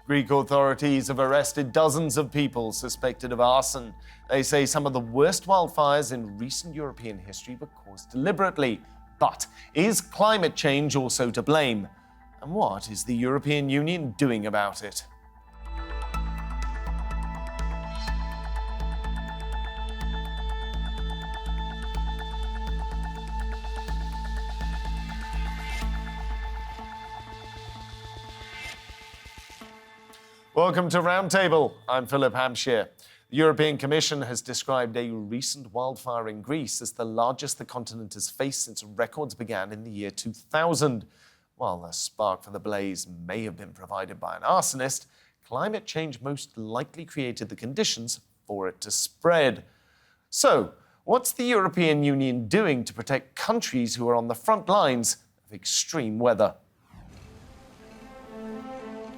Greek authorities have arrested dozens of people suspected of arson. They say some of the worst wildfires in recent European history were caused deliberately. But is climate change also to blame? And what is the European Union doing about it? Welcome to Roundtable. I'm Philip Hampshire. The European Commission has described a recent wildfire in Greece as the largest the continent has faced since records began in the year 2000. While the spark for the blaze may have been provided by an arsonist, climate change most likely created the conditions for it to spread. So, what's the European Union doing to protect countries who are on the front lines of extreme weather?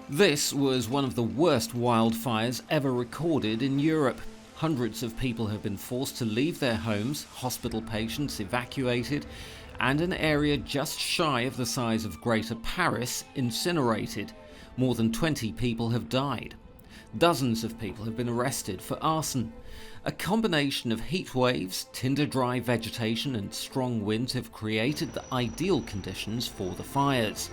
This was one of the worst wildfires ever recorded in Europe. Hundreds of people have been forced to leave their homes, hospital patients evacuated, and an area just shy of the size of Greater Paris incinerated. More than 20 people have died. Dozens of people have been arrested for arson. A combination of heat waves, tinder-dry vegetation and strong winds have created the ideal conditions for the fires.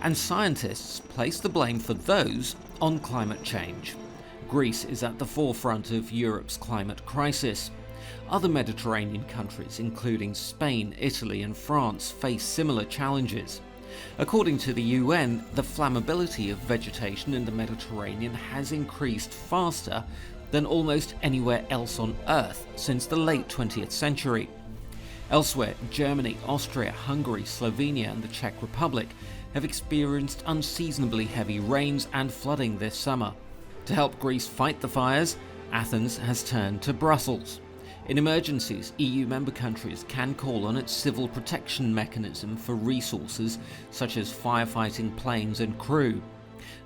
And scientists place the blame for those on climate change. Greece is at the forefront of Europe's climate crisis. Other Mediterranean countries, including Spain, Italy and France, face similar challenges. According to the UN, the flammability of vegetation in the Mediterranean has increased faster than almost anywhere else on Earth since the late 20th century. Elsewhere, Germany, Austria, Hungary, Slovenia and the Czech Republic have experienced unseasonably heavy rains and flooding this summer. To help Greece fight the fires, Athens has turned to Brussels. In emergencies, EU member countries can call on its civil protection mechanism for resources such as firefighting planes and crew.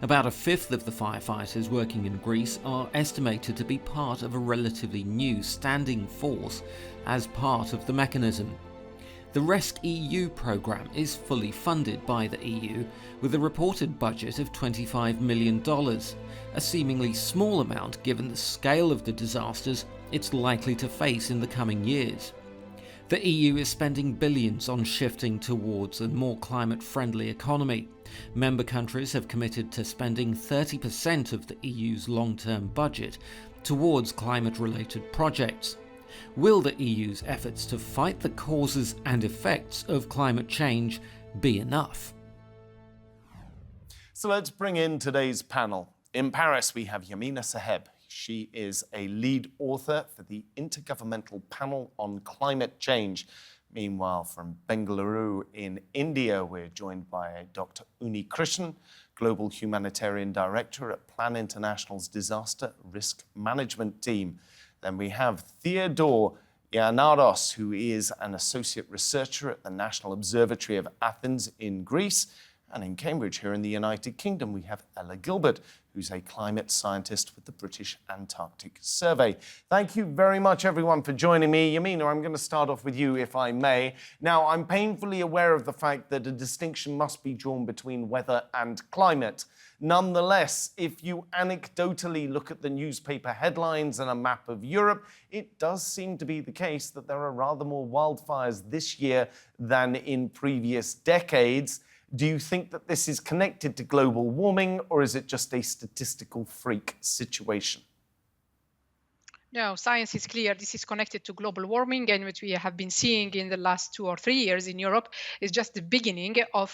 About a fifth of the firefighters working in Greece are estimated to be part of a relatively new standing force as part of the mechanism. The RESC-EU programme is fully funded by the EU with a reported budget of $25 million, a seemingly small amount given the scale of the disasters it's likely to face in the coming years. The EU is spending billions on shifting towards a more climate-friendly economy. Member countries have committed to spending 30% of the EU's long-term budget towards climate-related projects. Will the EU's efforts to fight the causes and effects of climate change be enough? So let's bring in today's panel. In Paris, we have Yamina Saheb. She is a lead author for the Intergovernmental Panel on Climate Change. Meanwhile, from Bengaluru in India, we're joined by Dr. Unni Krishnan, Global Humanitarian Director at Plan International's Disaster Risk Management Team. Then we have Theodore Giannaros, who is an associate researcher at the National Observatory of Athens in Greece. And in Cambridge, here in the United Kingdom, we have Ella Gilbert, who's a climate scientist with the British Antarctic Survey. Thank you very much, everyone, for joining me. Yamina, I'm going to start off with you, if I may. Now, I'm painfully aware of the fact that a distinction must be drawn between weather and climate. Nonetheless, if you anecdotally look at the newspaper headlines and a map of Europe, it does seem to be the case that there are rather more wildfires this year than in previous decades. Do you think that this is connected to global warming, or is it just a statistical freak situation? No, science is clear. This is connected to global warming, and what we have been seeing in the last 2 or 3 years in Europe is just the beginning of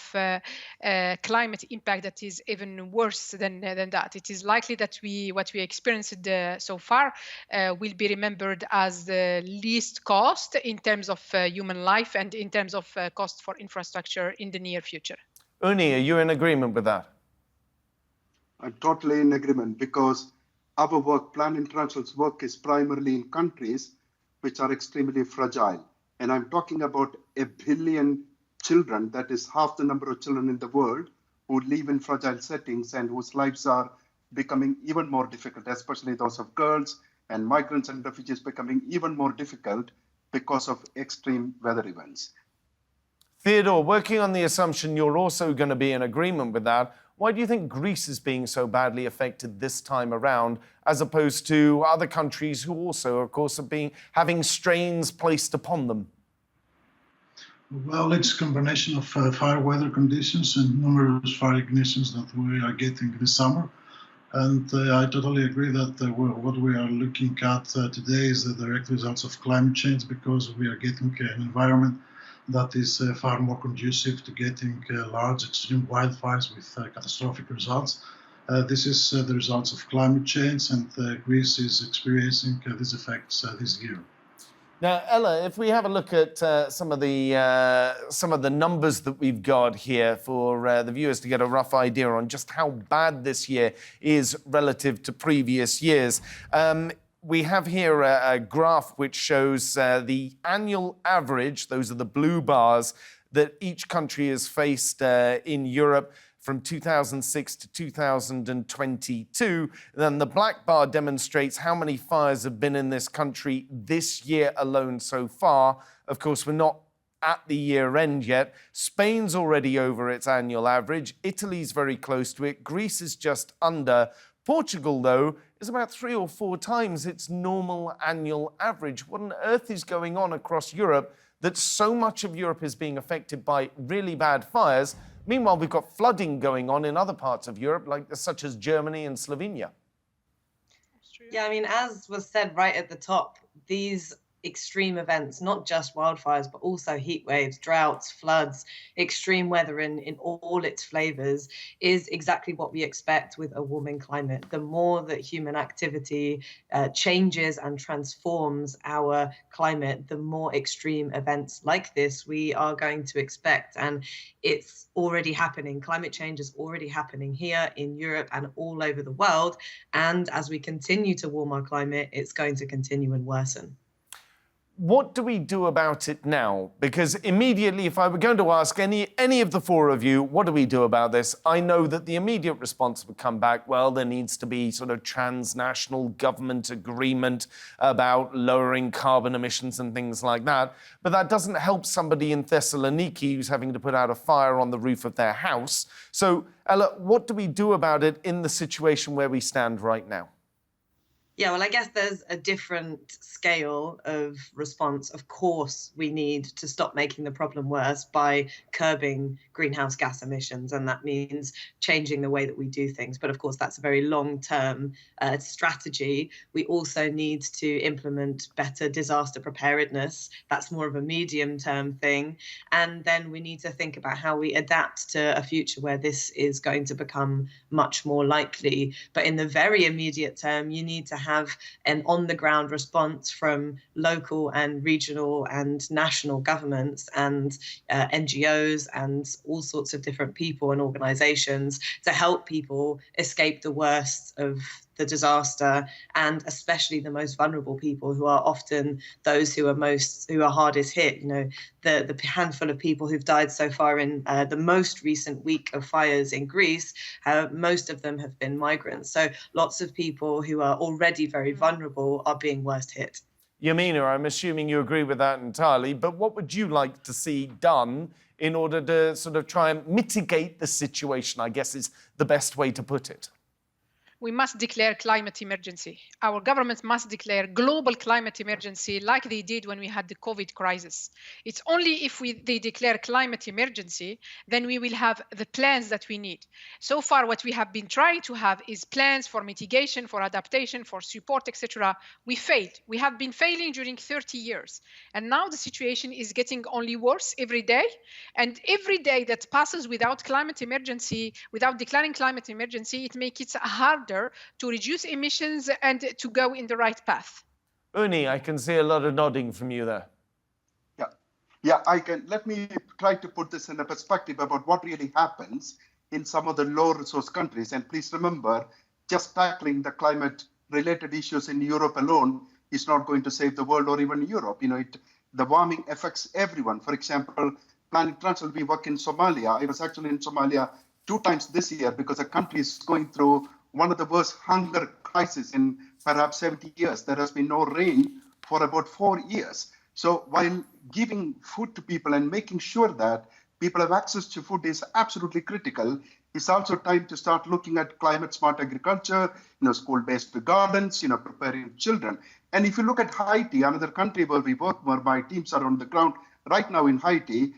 climate impact that is even worse than that. It is likely that what we experienced so far will be remembered as the least cost in terms of human life and in terms of cost for infrastructure in the near future. Unni, are you in agreement with that? I'm totally in agreement, because our work, Plan International's work, is primarily in countries which are extremely fragile. And I'm talking about 1 billion children, that is half the number of children in the world, who live in fragile settings and whose lives are becoming even more difficult, especially those of girls and migrants and refugees becoming even more difficult because of extreme weather events. Theodore, working on the assumption you're also going to be in agreement with that, Why do you think Greece is being so badly affected this time around, as opposed to other countries who also, of course, are having strains placed upon them? Well, it's a combination of fire weather conditions and numerous fire ignitions that we are getting this summer. And I totally agree that what we are looking at today is the direct results of climate change, because we are getting an environment that is far more conducive to getting large extreme wildfires with catastrophic results. This is the results of climate change, and Greece is experiencing these effects this year. Now, Ella, if we have a look at some of the numbers that we've got here for the viewers to get a rough idea on just how bad this year is relative to previous years. We have here a graph which shows the annual average, those are the blue bars, that each country has faced in Europe from 2006 to 2022. Then the black bar demonstrates how many fires have been in this country this year alone so far. Of course, we're not at the year end yet. Spain's already over its annual average. Italy's very close to it. Greece is just under. Portugal, though, is about 3 or 4 times its normal annual average. What on earth is going on across Europe that so much of Europe is being affected by really bad fires? Meanwhile, we've got flooding going on in other parts of Europe, such as Germany and Slovenia. Yeah, I mean, as was said right at the top, these extreme events, not just wildfires, but also heat waves, droughts, floods, extreme weather in all its flavors, is exactly what we expect with a warming climate. The more that human activity changes and transforms our climate, the more extreme events like this we are going to expect. And it's already happening. Climate change is already happening here in Europe and all over the world. And as we continue to warm our climate, it's going to continue and worsen. What do we do about it now? Because immediately, if I were going to ask any of the 4 of you, what do we do about this? I know that the immediate response would come back, well, there needs to be sort of transnational government agreement about lowering carbon emissions and things like that. But that doesn't help somebody in Thessaloniki who's having to put out a fire on the roof of their house. So, Ella, what do we do about it in the situation where we stand right now? Yeah, well, I guess there's a different scale of response. Of course, we need to stop making the problem worse by curbing greenhouse gas emissions, and that means changing the way that we do things. But of course, that's a very long-term strategy. We also need to implement better disaster preparedness. That's more of a medium-term thing. And then we need to think about how we adapt to a future where this is going to become much more likely. But in the very immediate term, you need to have an on-the-ground response from local and regional and national governments and NGOs and all sorts of different people and organizations to help people escape the worst of the disaster, and especially the most vulnerable people, who are often those who are hardest hit. You know, the handful of people who've died so far in the most recent week of fires in Greece, most of them have been migrants. So lots of people who are already very vulnerable are being worst hit. Yamina, I'm assuming you agree with that entirely, but what would you like to see done in order to sort of try and mitigate the situation, I guess is the best way to put it? We must declare climate emergency. Our governments must declare global climate emergency like they did when we had the COVID crisis. It's only if they declare climate emergency, then we will have the plans that we need. So far, what we have been trying to have is plans for mitigation, for adaptation, for support, etc. We failed. We have been failing during 30 years. And now the situation is getting only worse every day. And every day that passes without climate emergency, without declaring climate emergency, it makes it harder to reduce emissions and to go in the right path. Unni, I can see a lot of nodding from you there. Yeah, I can. Let me try to put this in a perspective about what really happens in some of the low resource countries. And please remember, just tackling the climate related issues in Europe alone is not going to save the world or even Europe. You know, the warming affects everyone. For example, Plan International, we work in Somalia. I was actually in Somalia 2 times this year because the country is going through one of the worst hunger crises in perhaps 70 years. There has been no rain for about 4 years. So while giving food to people and making sure that people have access to food is absolutely critical, it's also time to start looking at climate smart agriculture, school-based gardens, preparing children. And if you look at Haiti, another country where we work, where my teams are on the ground right now in Haiti,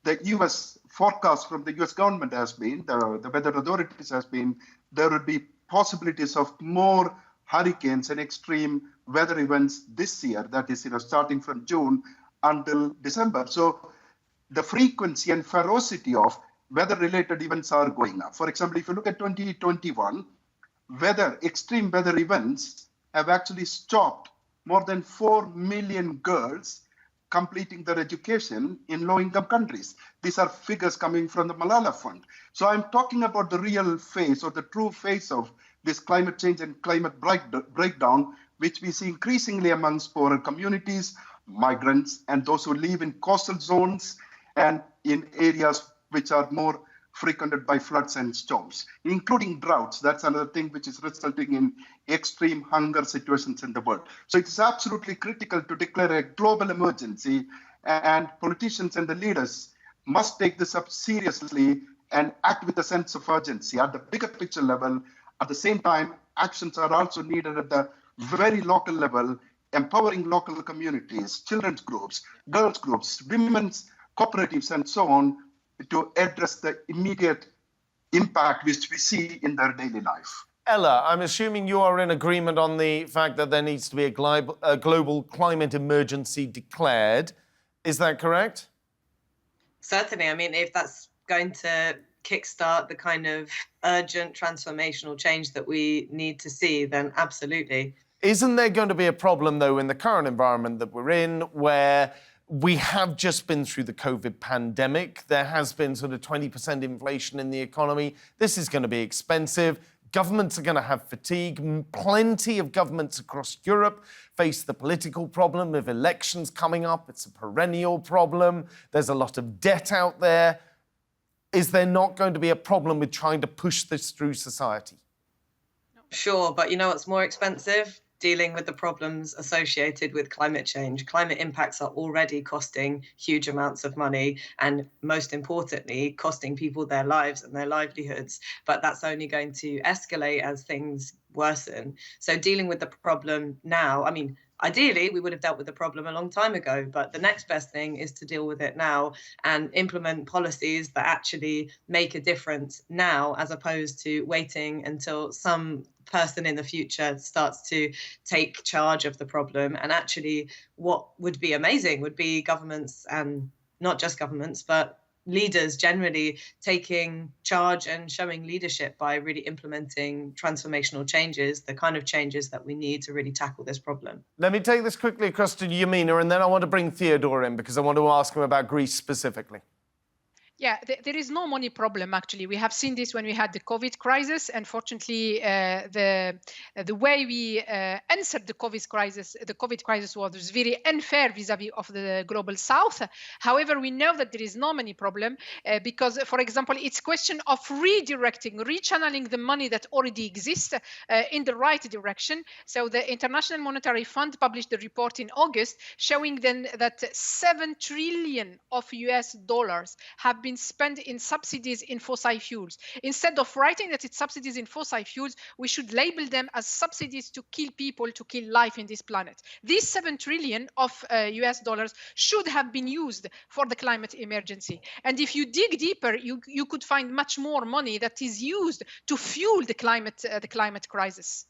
the U.S. forecast from the U.S. government has been, the weather authorities has been, there would be possibilities of more hurricanes and extreme weather events this year, that is, starting from June until December. So the frequency and ferocity of weather-related events are going up. For example, if you look at 2021, extreme weather events have actually stopped more than 4 million girls completing their education in low-income countries. These are figures coming from the Malala Fund. So I'm talking about the real face or the true face of this climate change and climate breakdown, which we see increasingly amongst poorer communities, migrants, and those who live in coastal zones and in areas which are more frequented by floods and storms, including droughts. That's another thing which is resulting in extreme hunger situations in the world. So it is absolutely critical to declare a global emergency, and politicians and the leaders must take this up seriously and act with a sense of urgency at the bigger picture level. At the same time, actions are also needed at the very local level, empowering local communities, children's groups, girls' groups, women's cooperatives, and so on, to address the immediate impact which we see in their daily life. Ella, I'm assuming you are in agreement on the fact that there needs to be a global climate emergency declared. Is that correct? Certainly. I mean, if that's going to kickstart the kind of urgent transformational change that we need to see, then absolutely. Isn't there going to be a problem, though, in the current environment that we're in, where we have just been through the COVID pandemic? There has been sort of 20% inflation in the economy. This is going to be expensive. Governments are going to have fatigue. Plenty of governments across Europe face the political problem of elections coming up. It's a perennial problem. There's a lot of debt out there. Is there not going to be a problem with trying to push this through society? Sure, but you know what's more expensive? Dealing with the problems associated with climate change. Climate impacts are already costing huge amounts of money and, most importantly, costing people their lives and their livelihoods. But that's only going to escalate as things worsen. So dealing with the problem now, I mean, ideally, we would have dealt with the problem a long time ago, but the next best thing is to deal with it now and implement policies that actually make a difference now, as opposed to waiting until some person in the future starts to take charge of the problem. And actually, what would be amazing would be governments, and not just governments, but leaders generally taking charge and showing leadership by really implementing transformational changes, the kind of changes that we need to really tackle this problem. Let me take this quickly across to Yamina, and then I want to bring Theodore in because I want to ask him about Greece specifically. Yeah, there is no money problem, actually. We have seen this when we had the COVID crisis. Unfortunately, the way we answered the COVID crisis was very unfair vis-a-vis of the global south. However, we know that there is no money problem because, for example, it's a question of rechanneling the money that already exists in the right direction. So the International Monetary Fund published a report in August showing then that $7 trillion of US dollars have been spent in subsidies in fossil fuels. Instead of writing that it's subsidies in fossil fuels, we should label them as subsidies to kill people, to kill life in this planet. These $7 trillion of US dollars should have been used for the climate emergency. And if you dig deeper, you could find much more money that is used to fuel the climate crisis.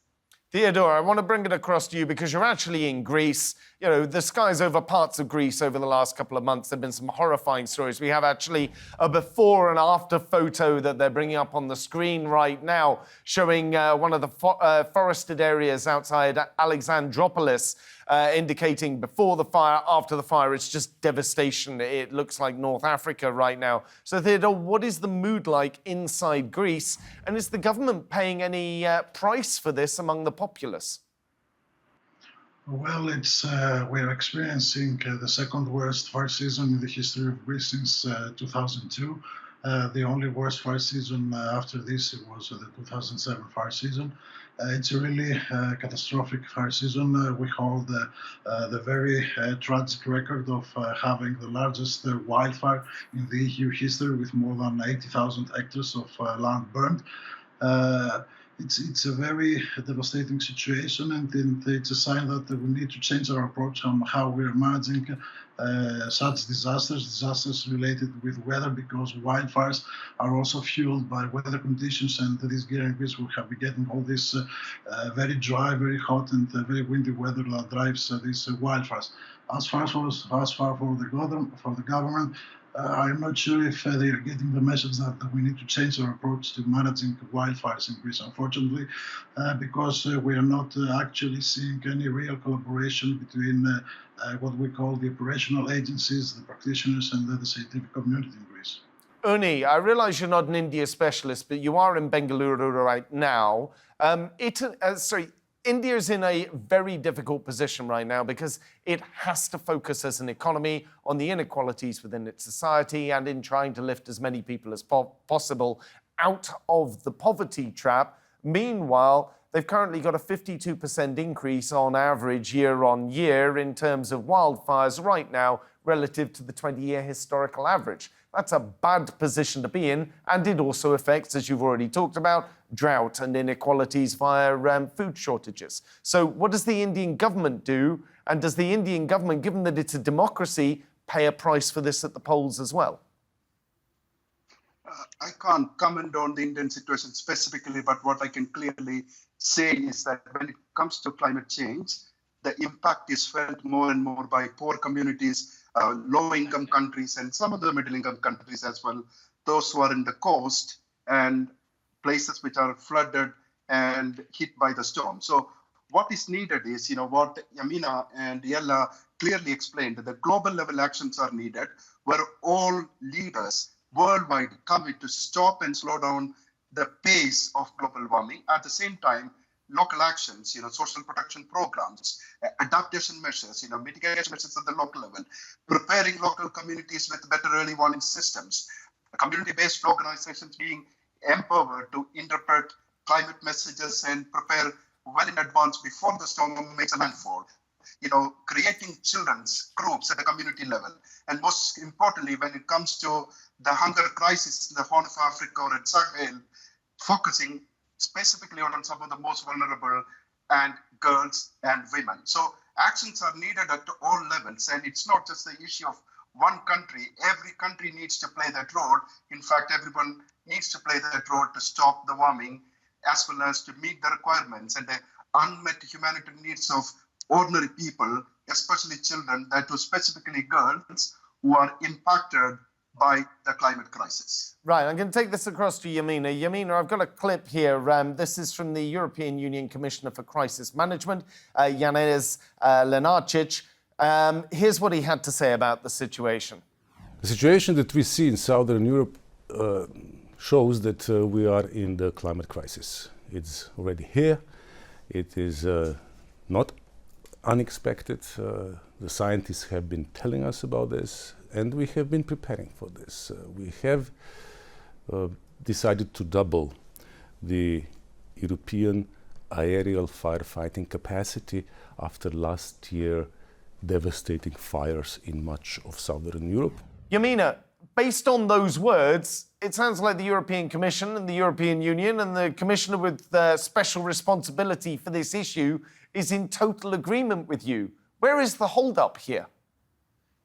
Theodore, I want to bring it across to you because you're actually in Greece. You know, the skies over parts of Greece over the last couple of months, there have been some horrifying stories. We have actually a before and after photo that they're bringing up on the screen right now, showing one of the forested areas outside Alexandroupolis, indicating before the fire, after the fire. It's just devastation. It looks like North Africa right now. So, Theodore, what is the mood like inside Greece? And is the government paying any price for this among the populace? Well, we're experiencing the second worst fire season in the history of Greece since 2002. The only worst fire season after this was the 2007 fire season. It's a really catastrophic fire season. We hold the very tragic record of having the largest wildfire in the EU history, with more than 80,000 hectares of land burned. It's a very devastating situation, and it's a sign that we need to change our approach on how we're managing such disasters related with weather, because wildfires are also fueled by weather conditions, and this year in Greece we have been getting all this very dry, very hot, and very windy weather that drives these wildfires. As far for the government, I'm not sure if they are getting the message that we need to change our approach to managing wildfires in Greece, unfortunately, because we are not actually seeing any real collaboration between what we call the operational agencies, the practitioners, and the scientific community in Greece. Unni, I realise you're not an India specialist, but you are in Bengaluru right now. India's in a very difficult position right now because it has to focus as an economy on the inequalities within its society and in trying to lift as many people as possible out of the poverty trap. Meanwhile, they've currently got a 52% increase on average year on year in terms of wildfires right now relative to the 20-year historical average. That's a bad position to be in, and it also affects, as you've already talked about, drought and inequalities via food shortages. So what does the Indian government do? And does the Indian government, given that it's a democracy, pay a price for this at the polls as well? I can't comment on the Indian situation specifically, but what I can clearly say is that when it comes to climate change, the impact is felt more and more by poor communities, low-income countries, and some of the middle-income countries as well, those who are in the coast and places which are flooded and hit by the storm. So what is needed is, what Yamina and Ella clearly explained, that the global level actions are needed, where all leaders worldwide commit to stop and slow down the pace of global warming. At the same time, local actions, social protection programs, adaptation measures, mitigation measures at the local level, preparing local communities with better early warning systems, community-based organizations being empowered to interpret climate messages and prepare well in advance before the storm makes a landfall, creating children's groups at the community level. And most importantly, when it comes to the hunger crisis in the Horn of Africa or in Sahel, focusing specifically on some of the most vulnerable and girls and women. So actions are needed at all levels, and it's not just the issue of one country. Every country needs to play that role. In fact, everyone needs to play that role to stop the warming, as well as to meet the requirements and the unmet humanitarian needs of ordinary people, especially children, that to specifically girls who are impacted by the climate crisis. Right, I'm going to take this across to Yamina. Yamina, I've got a clip here. This is from the European Union Commissioner for Crisis Management, Yamina Saheb. Here's what he had to say about the situation. The situation that we see in Southern Europe shows that we are in the climate crisis. It's already here. It is not unexpected. The scientists have been telling us about this, and we have been preparing for this. We have decided to double the European aerial firefighting capacity after last year devastating fires in much of Southern Europe. Yamina, based on those words, it sounds like the European Commission and the European Union and the Commissioner with special responsibility for this issue is in total agreement with you. Where is the hold-up here?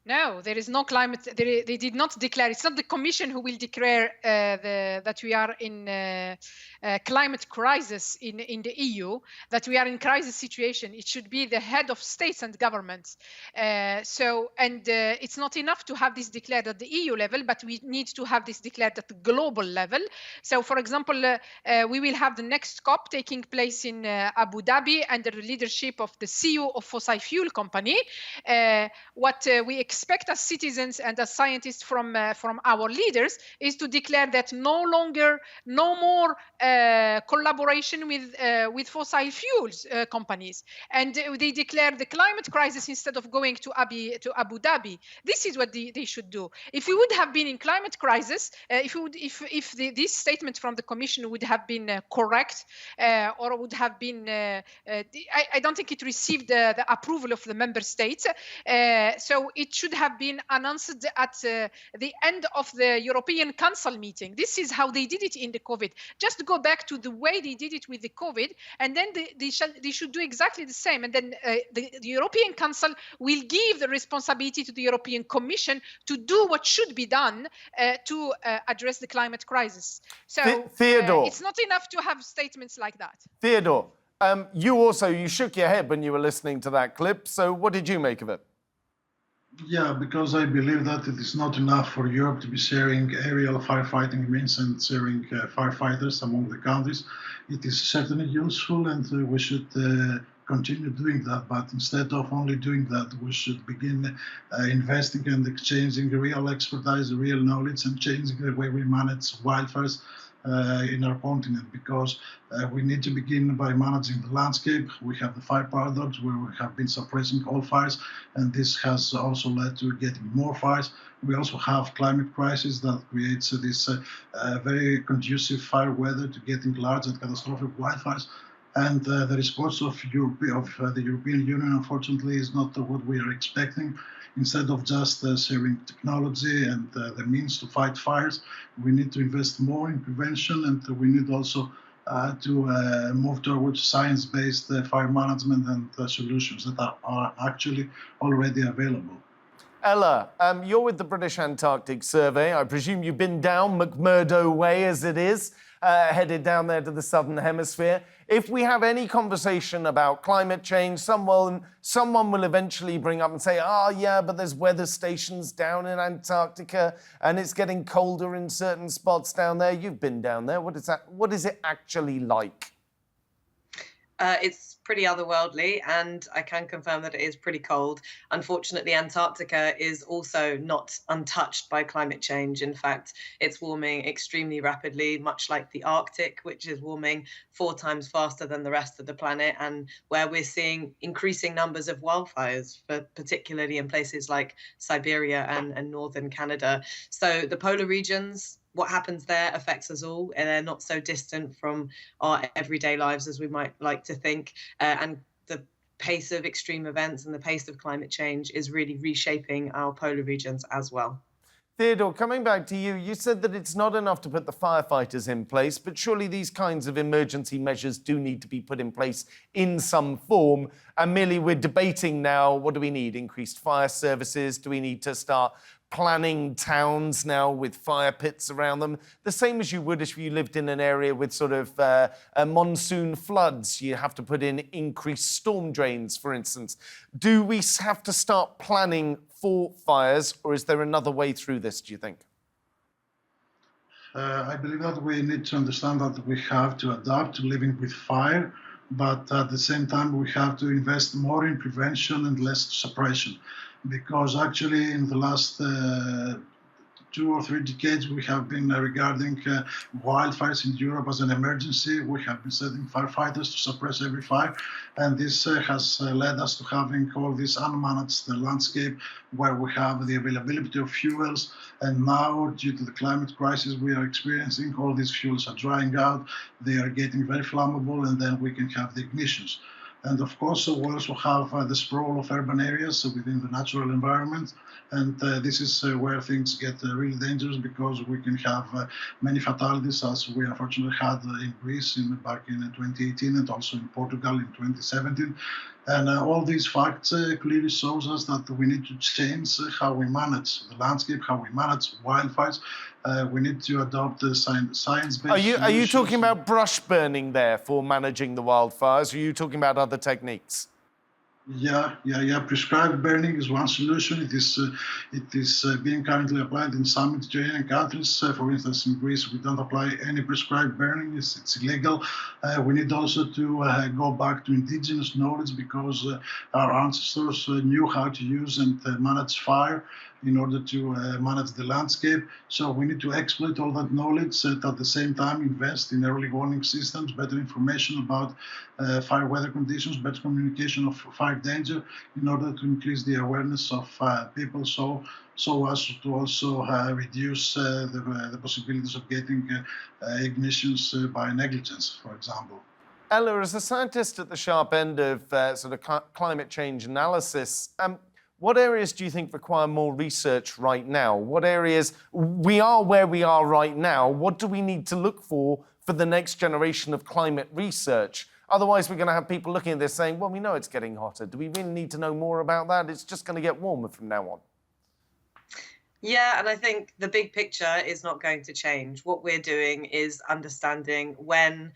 No, there is no climate. They did not declare. It's not the Commission who will declare that we are in climate crisis in the EU, that we are in crisis situation. It should be the head of states and governments. It's not enough to have this declared at the EU level, but we need to have this declared at the global level. So, for example, we will have the next COP taking place in Abu Dhabi under the leadership of the CEO of fossil fuel company. What we expect expect as citizens and as scientists from our leaders is to declare that no more collaboration with fossil fuels companies, and they declare the climate crisis instead of going to Abu Dhabi. This is what they should do. If we would have been in climate crisis, if this statement from the Commission would have been correct, or would have been, I don't think it received the approval of the member states. So it should have been announced at the end of the European Council meeting. This is how they did it in the COVID. Just go back to the way they did it with the COVID, and then they should do exactly the same. And then the European Council will give the responsibility to the European Commission to do what should be done to address the climate crisis. So Theodore, it's not enough to have statements like that. Theodore, you shook your head when you were listening to that clip. So what did you make of it? Yeah, because I believe that it is not enough for Europe to be sharing aerial firefighting means and sharing firefighters among the countries. It is certainly useful, and we should continue doing that. But instead of only doing that, we should begin investing and exchanging real expertise, real knowledge, and changing the way we manage wildfires in our continent, because we need to begin by managing the landscape. We have the fire paradox, where we have been suppressing all fires, and this has also led to getting more fires. We also have climate crisis that creates this very conducive fire weather to getting large and catastrophic wildfires. And the response of the European Union, unfortunately, is not what we are expecting. Instead of just sharing technology and the means to fight fires, we need to invest more in prevention, and we need also to move towards science-based fire management and solutions that are actually already available. Ella, you're with the British Antarctic Survey. I presume you've been down McMurdo Way, as it is, headed down there to the Southern Hemisphere. If we have any conversation about climate change, someone will eventually bring up and say, yeah, but there's weather stations down in Antarctica and it's getting colder in certain spots down there. You've been down there. What is it actually like? It's pretty otherworldly, and I can confirm that it is pretty cold. Unfortunately, Antarctica is also not untouched by climate change. In fact, it's warming extremely rapidly, much like the Arctic, which is warming 4 times faster than the rest of the planet, and where we're seeing increasing numbers of wildfires, particularly in places like Siberia and northern Canada. So the polar regions, what happens there affects us all, and they're not so distant from our everyday lives as we might like to think. And the pace of extreme events and the pace of climate change is really reshaping our polar regions as well. Theodore, coming back to you, you said that it's not enough to put the firefighters in place, but surely these kinds of emergency measures do need to be put in place in some form. And merely we're debating now, what do we need? Increased fire services? Do we need to start planning towns now with fire pits around them, the same as you would if you lived in an area with sort of monsoon floods? You have to put in increased storm drains, for instance. Do we have to start planning for fires, or is there another way through this, do you think? I believe that we need to understand that we have to adapt to living with fire, but at the same time we have to invest more in prevention and less suppression. Because actually in the last 2 or 3 decades we have been regarding wildfires in Europe as an emergency. We have been sending firefighters to suppress every fire, and this has led us to having all this unmanaged landscape where we have the availability of fuels, and now due to the climate crisis we are experiencing, all these fuels are drying out, they are getting very flammable, and then we can have the ignitions. And of course, we also have the sprawl of urban areas within the natural environment. And this is where things get really dangerous, because we can have many fatalities, as we unfortunately had in Greece back in 2018 and also in Portugal in 2017. And all these facts clearly shows us that we need to change how we manage the landscape, how we manage wildfires. We need to adopt science-based Are you talking about brush burning there for managing the wildfires, or are you talking about other techniques? Yeah. Prescribed burning is one solution. It is being currently applied in some Mediterranean countries. For instance, in Greece, we don't apply any prescribed burning. It's illegal. We need also to go back to indigenous knowledge, because our ancestors knew how to use and manage fire in order to manage the landscape. So we need to exploit all that knowledge and at the same time invest in early warning systems, better information about fire weather conditions, better communication of fire danger, in order to increase the awareness of people, so as to also reduce the possibilities of getting ignitions by negligence, for example. Ella, as a scientist at the sharp end of sort of climate change analysis, what areas do you think require more research right now? What areas, we are where we are right now, what do we need to look for the next generation of climate research? Otherwise, we're going to have people looking at this saying, well, we know it's getting hotter. Do we really need to know more about that? It's just going to get warmer from now on. Yeah, and I think the big picture is not going to change. What we're doing is understanding when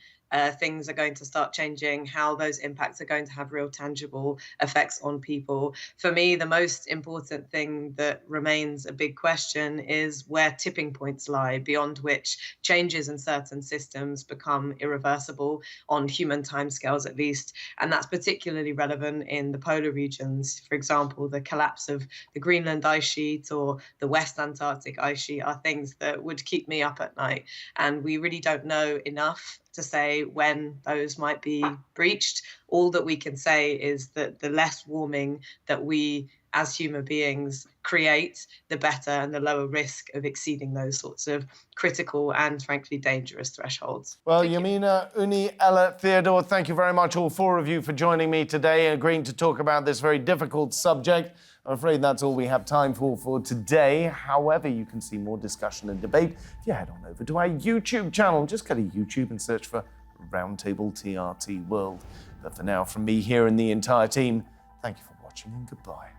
things are going to start changing, how those impacts are going to have real tangible effects on people. For me, the most important thing that remains a big question is where tipping points lie, beyond which changes in certain systems become irreversible, on human timescales at least. And that's particularly relevant in the polar regions. For example, the collapse of the Greenland ice sheet or the West Antarctic ice sheet are things that would keep me up at night. And we really don't know enough to say when those might be breached. All that we can say is that the less warming that we as human beings create, the better, and the lower risk of exceeding those sorts of critical and frankly dangerous thresholds. Well, Yamina, Unni, Ella, Theodore, thank you very much, all four of you, for joining me today and agreeing to talk about this very difficult subject. I'm afraid that's all we have time for today. However, you can see more discussion and debate if you head on over to our YouTube channel. Just go to YouTube and search for Roundtable TRT World. But for now, from me here and the entire team, thank you for watching and goodbye.